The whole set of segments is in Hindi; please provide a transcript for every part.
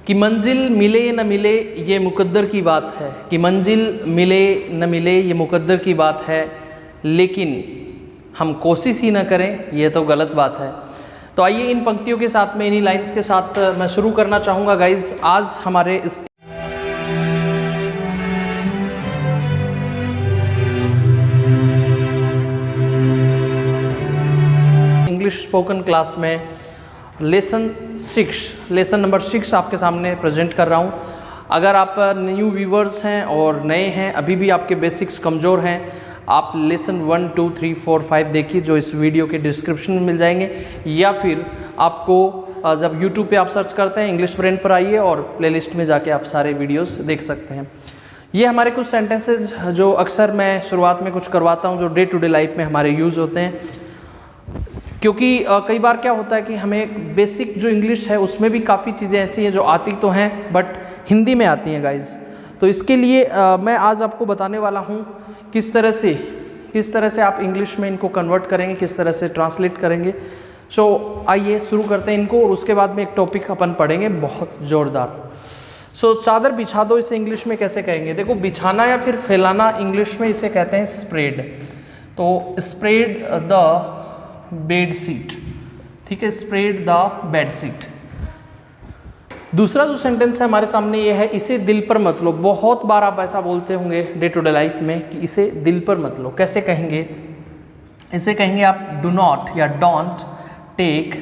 कि मंजिल मिले न मिले ये मुकद्दर की बात है, कि मंजिल मिले न मिले ये मुकद्दर की बात है, लेकिन हम कोशिश ही ना करें ये तो गलत बात है। तो आइए इन पंक्तियों के साथ में, इन्हीं लाइंस के साथ मैं शुरू करना चाहूँगा गाइज आज हमारे इस इंग्लिश स्पोकन क्लास में लेसन नंबर 6 आपके सामने प्रेजेंट कर रहा हूँ। अगर आप न्यू व्यूवर्स हैं और नए हैं, अभी भी आपके बेसिक्स कमज़ोर हैं, आप लेसन 1, 2, 3, 4, 5 देखिए जो इस वीडियो के डिस्क्रिप्शन में मिल जाएंगे, या फिर आपको जब YouTube पे आप सर्च करते हैं इंग्लिश ब्रेन पर आइए और प्लेलिस्ट में जाके आप सारे वीडियोस देख सकते हैं। ये हमारे कुछ सेंटेंसेस जो अक्सर मैं शुरुआत में कुछ करवाता हूँ, जो डे टू डे लाइफ में हमारे यूज़ होते हैं, क्योंकि कई बार क्या होता है कि हमें बेसिक जो इंग्लिश है उसमें भी काफ़ी चीज़ें ऐसी हैं जो आती तो हैं बट हिंदी में आती हैं गाइज। तो इसके लिए मैं आज आपको बताने वाला हूँ किस तरह से आप इंग्लिश में इनको कन्वर्ट करेंगे, किस तरह से ट्रांसलेट करेंगे। सो आइए शुरू करते हैं इनको, और उसके बाद में एक टॉपिक अपन पढ़ेंगे बहुत ज़ोरदार। सो चादर बिछा दो, इसे इंग्लिश में कैसे कहेंगे? देखो, बिछाना या फिर फैलाना इंग्लिश में इसे कहते हैं स्प्रेड। तो स्प्रेड द बेड सीट, ठीक है, स्प्रेड द बेड सीट। दूसरा जो सेंटेंस है हमारे सामने ये है, इसे दिल पर मत लो। बहुत बार आप ऐसा बोलते होंगे डे टू डे लाइफ में कि इसे दिल पर मत लो। कैसे कहेंगे? इसे कहेंगे आप डू नॉट या don't take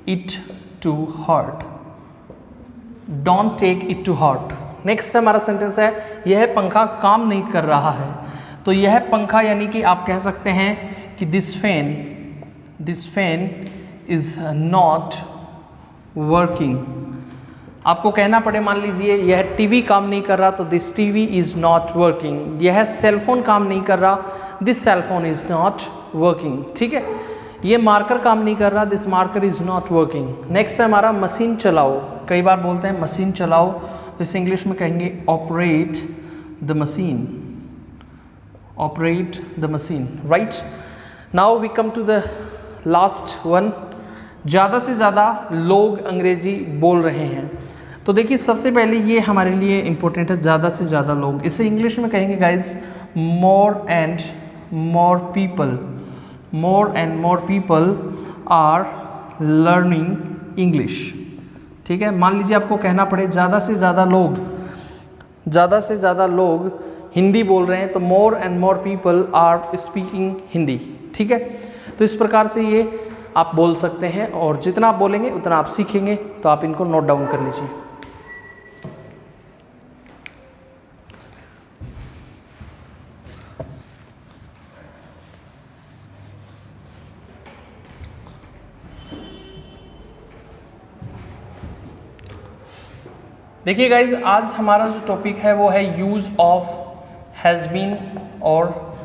it to heart. Don't take it to heart. Next हमारा सेंटेंस है, यह पंखा काम नहीं कर रहा है। तो यह पंखा यानी कि आप कह सकते हैं कि this fan is not working. आपको कहना पड़े, मान लीजिए यह टीवी काम नहीं कर रहा, तो this TV is not working. यह सेलफोन काम नहीं कर रहा, this cellphone is not working, ठीक है। ये मार्कर काम नहीं कर रहा, this marker is not working. Next है हमारा मशीन चलाओ। कई बार बोलते हैं मशीन चलाओ, तो इसे इंग्लिश में कहेंगे operate the machine. Operate the machine, right. Now we come to the last one. ज़्यादा से ज़्यादा लोग अंग्रेजी बोल रहे हैं। तो देखिए, सबसे पहले ये हमारे लिए इम्पोर्टेंट है, ज़्यादा से ज़्यादा लोग। इसे इंग्लिश में कहेंगे guys more and more people. More and more people are learning English, ठीक है। मान लीजिए आपको कहना पड़े ज़्यादा से ज़्यादा लोग हिंदी बोल रहे हैं, तो more and more people are speaking Hindi, ठीक है। तो इस प्रकार से ये आप बोल सकते हैं, और जितना आप बोलेंगे उतना आप सीखेंगे। तो आप इनको नोट डाउन कर लीजिए। देखिए गाइज, आज हमारा जो टॉपिक है वो है यूज ऑफ हैज़ बीन और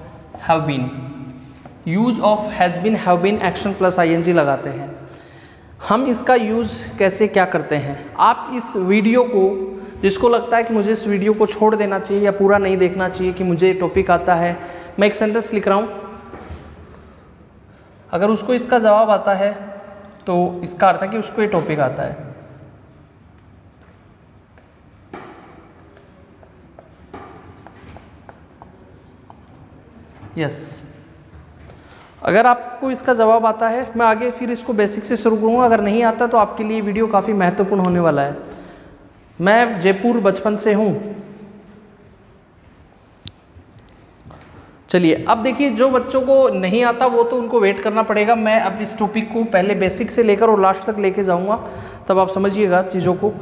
have been. Use of has been, have been action plus ING लगाते हैं। हम इसका यूज़ कैसे क्या करते हैं? आप इस वीडियो को, जिसको लगता है कि मुझे इस वीडियो को छोड़ देना चाहिए या पूरा नहीं देखना चाहिए कि मुझे टॉपिक आता है, मैं एक सेंटेंस लिख रहा हूँ, अगर उसको इसका जवाब आता है तो इसका अर्थ है कि उसको ये टॉपिक आता है। यस, अगर आपको इसका जवाब आता है, मैं आगे फिर इसको बेसिक से शुरू करूँगा। अगर नहीं आता तो आपके लिए वीडियो काफ़ी महत्वपूर्ण होने वाला है। मैं जयपुर बचपन से हूँ। चलिए, अब देखिए, जो बच्चों को नहीं आता वो तो उनको वेट करना पड़ेगा। मैं अब इस टॉपिक को पहले बेसिक से लेकर और लास्ट तक लेके जाऊँगा, तब आप समझिएगा चीज़ों को।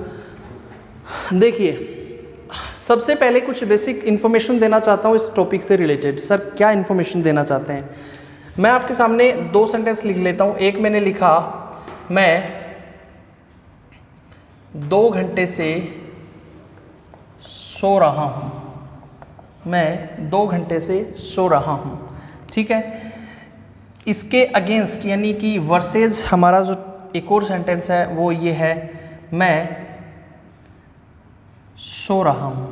देखिए, सबसे पहले कुछ बेसिक इन्फॉर्मेशन देना चाहता हूँ इस टॉपिक से रिलेटेड। सर, क्या इन्फॉर्मेशन देना चाहते हैं? मैं आपके सामने 2 सेंटेंस लिख लेता हूँ। एक मैंने लिखा, मैं 2 घंटे से सो रहा हूँ। मैं 2 घंटे से सो रहा हूँ, ठीक है। इसके अगेंस्ट यानी कि वर्सेज हमारा जो एक और सेंटेंस है वो ये है, मैं सो रहा हूँ,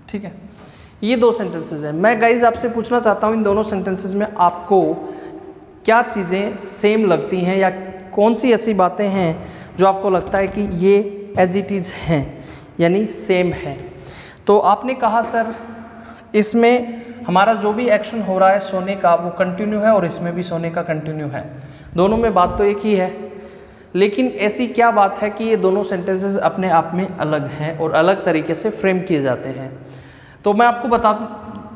ठीक है। ये 2 सेंटेंसेस हैं। मैं गाइज आपसे पूछना चाहता हूँ, इन दोनों सेंटेंसेस में आपको क्या चीज़ें सेम लगती हैं या कौन सी ऐसी बातें हैं जो आपको लगता है कि ये एज इट इज़ हैं, यानी सेम है। तो आपने कहा सर इसमें हमारा जो भी एक्शन हो रहा है सोने का वो कंटिन्यू है और इसमें भी सोने का कंटिन्यू है, दोनों में बात तो एक ही है, लेकिन ऐसी क्या बात है कि ये दोनों सेंटेंसेस अपने आप में अलग हैं और अलग तरीके से फ्रेम किए जाते हैं। तो मैं आपको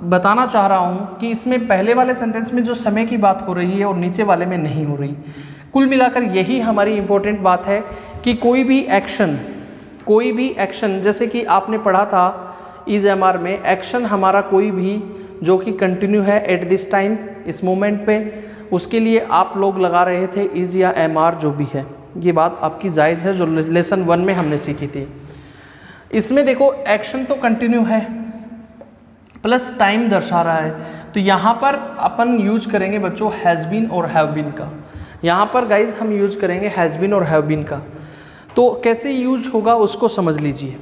बताना चाह रहा हूँ कि इसमें पहले वाले सेंटेंस में जो समय की बात हो रही है और नीचे वाले में नहीं हो रही। कुल मिलाकर यही हमारी इम्पोर्टेंट बात है कि कोई भी एक्शन जैसे कि आपने पढ़ा था इज एम आर में, एक्शन हमारा कोई भी जो कि कंटिन्यू है एट दिस टाइम, इस मोमेंट पे, उसके लिए आप लोग लगा रहे थे इज या एम आर जो भी है। ये बात आपकी जायज़ है जो लेसन 1 में हमने सीखी थी। इसमें देखो एक्शन तो कंटिन्यू है प्लस टाइम दर्शा रहा है, तो यहाँ पर अपन यूज करेंगे बच्चों हैज़ बीन और हैव बीन का। यहाँ पर गाइज हम यूज करेंगे हैज़ बीन और हैव बीन का। तो कैसे यूज होगा उसको समझ लीजिए।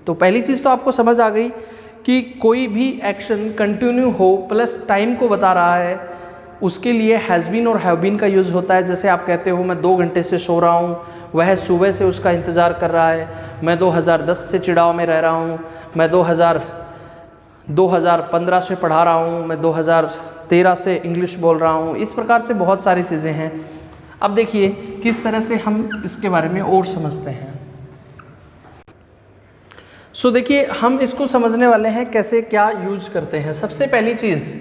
तो पहली चीज़ तो आपको समझ आ गई कि कोई भी एक्शन कंटिन्यू हो प्लस टाइम को बता रहा है, उसके लिए हैज़ बीन और हैव बीन का यूज़ होता है। जैसे आप कहते हो मैं 2 घंटे से सो रहा हूँ, वह सुबह से उसका इंतज़ार कर रहा है, मैं 2010 से चिड़ाव में रह रहा हूँ, मैं 2015 से पढ़ा रहा हूँ, मैं 2013 से इंग्लिश बोल रहा हूँ। इस प्रकार से बहुत सारी चीज़ें हैं। अब देखिए किस तरह से हम इसके बारे में और समझते हैं। सो देखिए हम इसको समझने वाले हैं कैसे क्या यूज करते हैं। सबसे पहली चीज़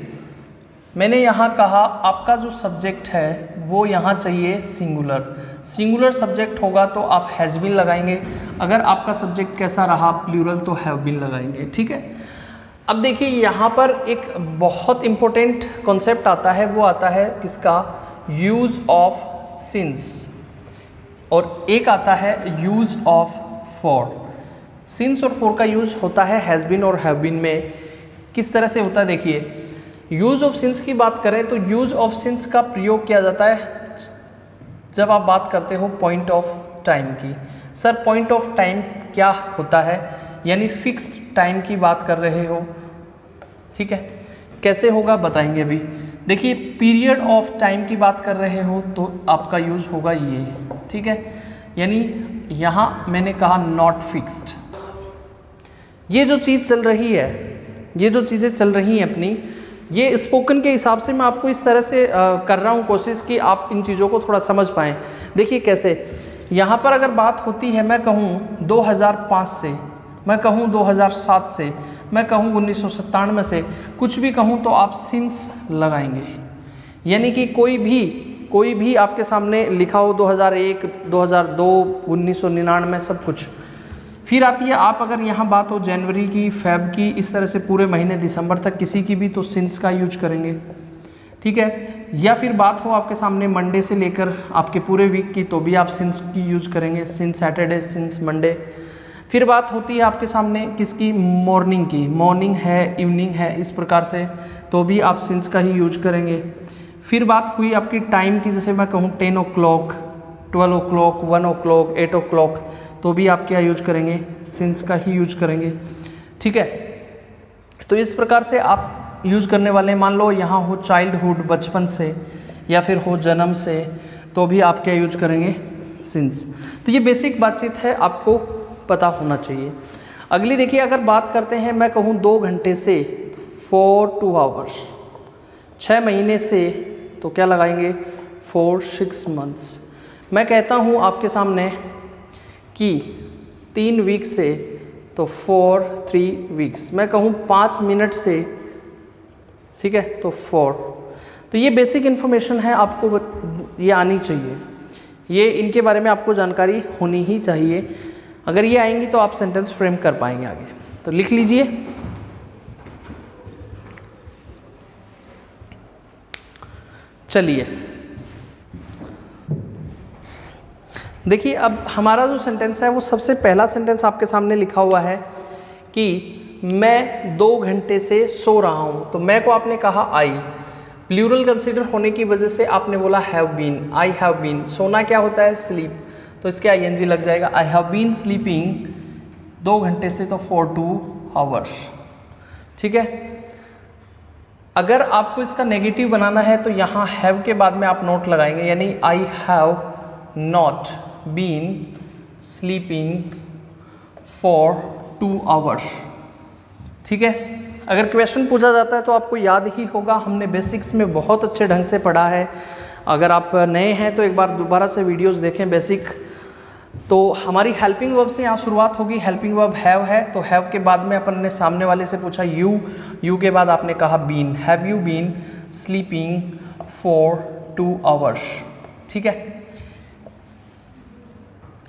मैंने यहाँ कहा आपका जो सब्जेक्ट है वो यहाँ चाहिए सिंगुलर सब्जेक्ट होगा तो आप हैज़ बीन लगाएंगे। अगर आपका सब्जेक्ट कैसा रहा प्लूरल तो हैव बीन लगाएंगे, ठीक है। अब देखिए यहाँ पर एक बहुत इम्पोर्टेंट कॉन्सेप्ट आता है, वो आता है किसका, यूज़ ऑफ सिंस, और एक आता है यूज़ ऑफ फॉर। सिंस और फॉर का यूज़ होता है हैज़ बीन और हैव बीन में। किस तरह से होता है देखिए, यूज़ ऑफ सिंस की बात करें तो यूज़ ऑफ सिंस का प्रयोग किया जाता है जब आप बात करते हो पॉइंट ऑफ टाइम की। सर पॉइंट ऑफ टाइम क्या होता है, यानी फिक्स्ड टाइम की बात कर रहे हो, ठीक है। कैसे होगा बताएंगे अभी। देखिए पीरियड ऑफ टाइम की बात कर रहे हो तो आपका यूज़ होगा ये, ठीक है। यानी यहाँ मैंने कहा नॉट फिक्स्ड। ये जो चीज़ चल रही है, ये जो चीज़ें चल रही हैं अपनी, ये स्पोकन के हिसाब से मैं आपको इस तरह से कर रहा हूँ कोशिश कि आप इन चीज़ों को थोड़ा समझ पाएँ। देखिए कैसे, यहाँ पर अगर बात होती है, मैं कहूँ 2005 से, मैं कहूँ 2007 से, मैं कहूँ 1997 से, कुछ भी कहूँ तो आप सिंस लगाएंगे। यानी कि कोई भी आपके सामने लिखा हो 2001, 2002, 1999 सब कुछ। फिर आती है आप अगर यहाँ बात हो जनवरी की, फेब की, इस तरह से पूरे महीने दिसंबर तक किसी की भी, तो सिंस का यूज करेंगे, ठीक है। या फिर बात हो आपके सामने मंडे से लेकर आपके पूरे वीक की, तो भी आप सिंस की यूज करेंगे, सिंस सैटरडे, सिंस मंडे। फिर बात होती है आपके सामने किसकी, मॉर्निंग की, मॉर्निंग है, इवनिंग है, इस प्रकार से, तो भी आप सिंस का ही यूज करेंगे। फिर बात हुई आपकी टाइम की, जैसे मैं कहूँ 10 o'clock, 12 o'clock, 1 o'clock, 8 o'clock, तो भी आप क्या यूज करेंगे, सिंस का ही यूज करेंगे, ठीक है। तो इस प्रकार से आप यूज करने वाले, मान लो यहाँ हो चाइल्डहुड, बचपन से, या फिर हो जन्म से, तो भी आप क्या यूज करेंगे, सिंस। तो ये बेसिक बातचीत है, आपको पता होना चाहिए। अगली देखिए, अगर बात करते हैं, मैं कहूँ 2 घंटे से, for 2 hours, 6 महीने से, तो क्या लगाएंगे, for 6 months। मैं कहता हूँ आपके सामने कि 3 वीक से, तो for 3 weeks। मैं कहूँ 5 मिनट से, ठीक है, तो for। तो ये बेसिक इन्फॉर्मेशन है, आपको ये आनी चाहिए, ये इनके बारे में आपको जानकारी होनी ही चाहिए। अगर ये आएंगी तो आप सेंटेंस फ्रेम कर पाएंगे आगे। तो लिख लीजिए, चलिए देखिए अब हमारा जो सेंटेंस है वो सबसे पहला सेंटेंस आपके सामने लिखा हुआ है कि मैं 2 घंटे से सो रहा हूँ। तो मैं को आपने कहा आई, प्लूरल कंसीडर होने की वजह से आपने बोला have been, I have been. सोना क्या होता है, स्लीप, तो इसके आईएनजी लग जाएगा। आई हैव बीन स्लीपिंग 2 घंटे से, तो for 2 hours, ठीक है। अगर आपको इसका नेगेटिव बनाना है तो यहाँ हैव के बाद में आप नोट लगाएंगे, यानी I have not been sleeping for 2 hours। ठीक है, अगर क्वेश्चन पूछा जाता है तो आपको याद ही होगा, हमने बेसिक्स में बहुत अच्छे ढंग से पढ़ा है। अगर आप नए हैं तो एक बार दोबारा से वीडियोस देखें बेसिक। तो हमारी हेल्पिंग वर्ब से यहाँ शुरुआत होगी। हेल्पिंग वर्ब हैव है, तो हैव के बाद में अपन ने सामने वाले से पूछा यू के बाद आपने कहा been. Have you been sleeping for 2 hours। ठीक है,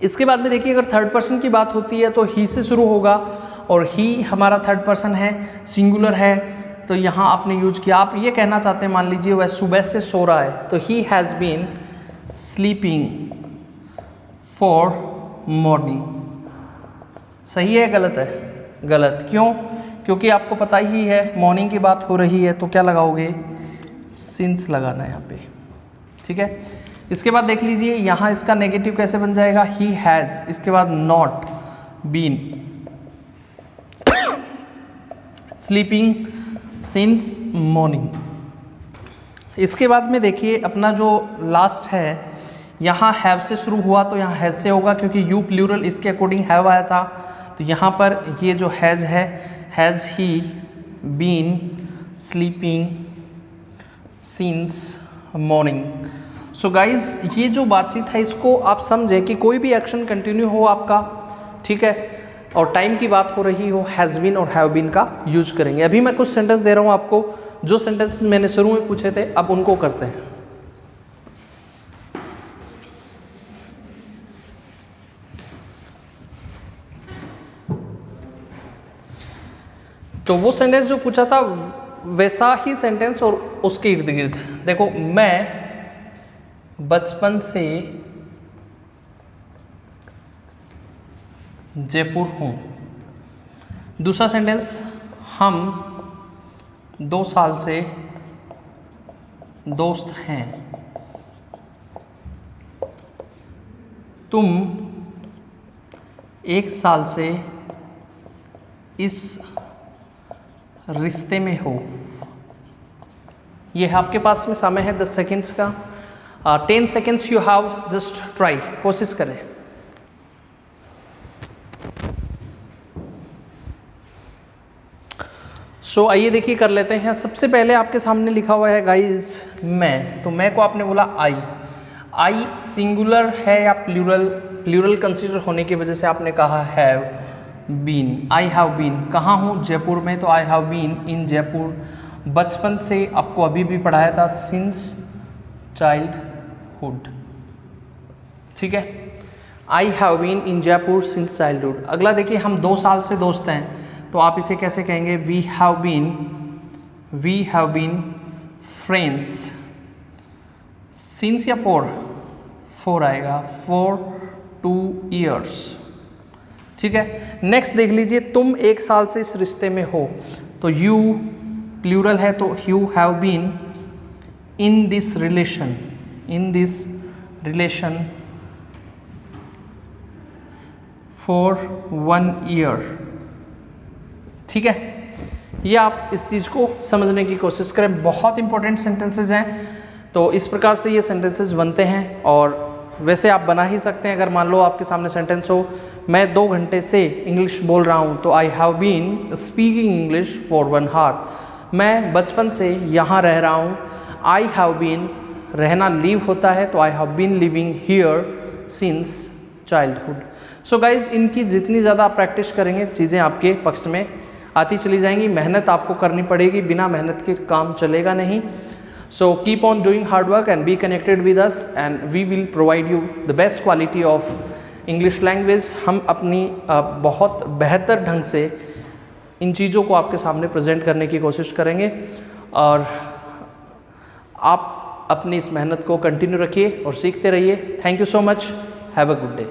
इसके बाद में देखिए अगर थर्ड पर्सन की बात होती है तो ही से शुरू होगा, और ही हमारा थर्ड पर्सन है, सिंगुलर है, तो यहाँ आपने यूज किया। आप ये कहना चाहते हैं, मान लीजिए वह सुबह से सो रहा है, तो he has been sleeping for morning. सही है गलत है? गलत। क्यों? क्योंकि आपको पता ही है मॉर्निंग की बात हो रही है, तो क्या लगाओगे? सिंस लगाना है यहाँ पे। ठीक है, इसके बाद देख लीजिए यहाँ इसका नेगेटिव कैसे बन जाएगा, ही हैज़, इसके बाद not been sleeping since morning. इसके बाद में देखिए अपना जो लास्ट है, यहाँ हैव से शुरू हुआ तो यहाँ हैज़ से होगा, क्योंकि यू प्लूरल इसके अकॉर्डिंग हैव आया था। तो यहाँ पर ये जो हैज़ है, has he been sleeping since morning. So guys, ये जो बातचीत है इसको आप समझें कि कोई भी एक्शन कंटिन्यू हो आपका, ठीक है, और टाइम की बात हो रही हो, हैज़ बीन और हैव बीन का यूज करेंगे। अभी मैं कुछ सेंटेंस दे रहा हूँ आपको, जो सेंटेंस मैंने शुरू में पूछे थे, अब उनको करते हैं। तो वो सेंटेंस जो पूछा था वैसा ही सेंटेंस और उसके इर्द गिर्द देखो, मैं बचपन से जयपुर हूँ। दूसरा सेंटेंस, हम 2 साल से दोस्त हैं। तुम 1 साल से इस रिश्ते में हो। ये आपके पास में समय है 10 सेकेंड्स का। 10 seconds you have, just try, कोशिश करें। सो आइए देखिए कर लेते हैं। सबसे पहले आपके सामने लिखा हुआ है गाइज मैं, तो मैं को आपने बोला आई सिंगुलर है या प्लूरल? प्लूरल कंसीडर होने की वजह से आपने कहा have been. I have been कहाँ हूँ? जयपुर में, तो I have been in Jaipur. बचपन से आपको अभी भी पढ़ाया था, सिंस चाइल्डहुड। ठीक है, I have been in Jaipur since childhood. अगला देखिए, हम 2 साल से दोस्त हैं, तो आप इसे कैसे कहेंगे? We have been friends since या फोर आएगा, फॉर 2 years। ठीक है, नेक्स्ट देख लीजिए, तुम 1 साल से इस रिश्ते में हो, तो यू प्लूरल है, तो you have been in this relation for 1 year। ठीक है, ये आप इस चीज़ को समझने की कोशिश करें, बहुत इंपॉर्टेंट सेंटेंसेज हैं। तो इस प्रकार से ये सेंटेंसेस बनते हैं, और वैसे आप बना ही सकते हैं। अगर मान लो आपके सामने सेंटेंस हो, मैं 2 घंटे से इंग्लिश बोल रहा हूँ, तो I have been speaking English for 1 hour। मैं बचपन से यहाँ रह रहा हूँ, आई हैव बीन, रहना लीव होता है, तो I have been living here since childhood. So guys, इनकी जितनी ज़्यादा आप प्रैक्टिस करेंगे, चीज़ें आपके पक्ष में आती चली जाएंगी। मेहनत आपको करनी पड़ेगी, बिना मेहनत के काम चलेगा नहीं। So keep on doing hard work and be connected with us, and we will provide you the best quality of English language. हम अपनी बहुत बेहतर ढंग से इन चीज़ों को आपके सामने प्रेजेंट करने की कोशिश करेंगे, और आप अपनी इस मेहनत को कंटिन्यू रखिए और सीखते रहिए। Thank you so much, have a good day.